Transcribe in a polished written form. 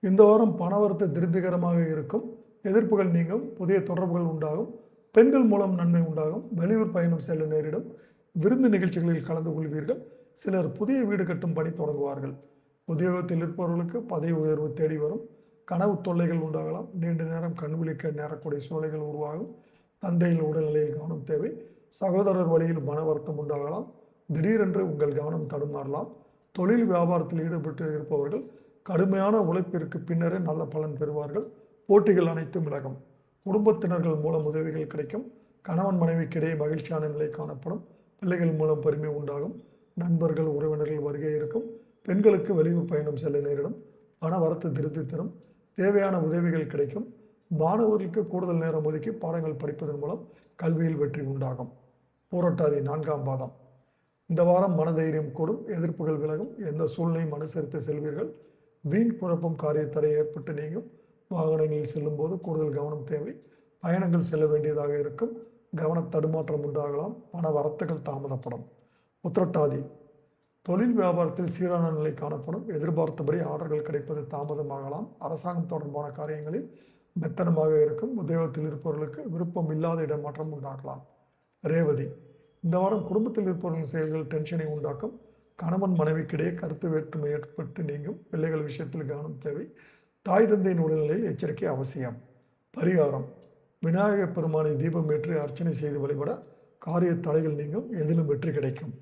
இந்த வாரம் பணவரத்து திருப்திகரமாக இருக்கும். எதிர்ப்புகள் நீங்கும். புதிய தொடர்புகள் உண்டாகும். பெண்கள் மூலம் நன்மை உண்டாகும். வெளியூர் பயணம் செல்ல நேரிடும். விருந்து நிகழ்ச்சிகளில் கலந்து கொள்வீர்கள். சிலர் புதிய வீடு கட்டும் பணி தொடங்குவார்கள். உத்தியோகத்தில் இருப்பவர்களுக்கு பதவி உயர்வு தேடி வரும். கனவு தொல்லைகள் உண்டாகலாம். நீண்ட நேரம் கண் விழிக்க நேரக்கூடிய சூழ்நிலைகள் உருவாகும். தந்தையின் உடல்நிலையில் கவனம் தேவை. சகோதரர் வழியில் மன வருத்தம் உண்டாகலாம். திடீரென்று உங்கள் கவனம் தடுமாறலாம். தொழில் வியாபாரத்தில் ஈடுபட்டு இருப்பவர்கள் கடுமையான உழைப்பிற்கு பின்னரே நல்ல பலன் பெறுவார்கள். போட்டிகள் அனைத்தும் விலகும். குடும்பத்தினர்கள் மூலம் உதவிகள் கிடைக்கும். கணவன் மனைவிக்கிடையே மகிழ்ச்சியான நிலை காணப்படும். பிள்ளைகள் மூலம் பெருமை உண்டாகும். நண்பர்கள் உறவினர்கள் வருகை இருக்கும். பெண்களுக்கு வெளியூர் பயணம் செல்ல நேரிடும். பண வரத்து திருப்தி தரும். தேவையான உதவிகள் கிடைக்கும். மாணவர்களுக்கு கூடுதல் நேரம் ஒதுக்கி பாடங்கள் படிப்பதன் மூலம் கல்வியில் வெற்றி உண்டாகும். பூரட்டாதி 4ஆம் பாதம். இந்த வாரம் மனதைரியம் கூடும். எதிர்ப்புகள் விலகும். எந்த சூழ்நிலையும் அனுசரித்து செல்வீர்கள். வீண் குழப்பம் காரிய தடை ஏற்பட்டு நீங்கும். வாகனங்களில் செல்லும் போது கூடுதல் கவனம் தேவை. பயணங்கள் செல்ல வேண்டியதாக இருக்கும். கவன தடுமாற்றம் உண்டாகலாம். பண வரத்துகள் தாமதப்படும். உத்திரட்டாதி. தொழில் வியாபாரத்தில் சீரான நிலை காணப்படும். எதிர்பார்த்தபடி ஆர்டர்கள் கிடைப்பது தாமதமாகலாம். அரசாங்கம் தொடர்பான காரியங்களில் மெத்தனமாக இருக்கும். உத்தியோகத்தில் இருப்பவர்களுக்கு விருப்பம் இல்லாத இடமாற்றம் உண்டாகலாம். ரேவதி. இந்த வாரம் குடும்பத்தில் இருப்பவர்களின் செயல்கள் டென்ஷனை உண்டாக்கும். கணவன் மனைவிக்கிடையே கருத்து வேற்றுமை ஏற்பட்டு நீங்கும். பிள்ளைகள் விஷயத்தில் கவனம் தேவை. தாய் தந்தையின் உடல்நிலையில் எச்சரிக்கை அவசியம். பரிகாரம். விநாயகப் பெருமானை தீபம் ஏற்றி அர்ச்சனை செய்து வழிபட காரிய தடைகள் நீங்கும். எதிலும் வெற்றி கிடைக்கும்.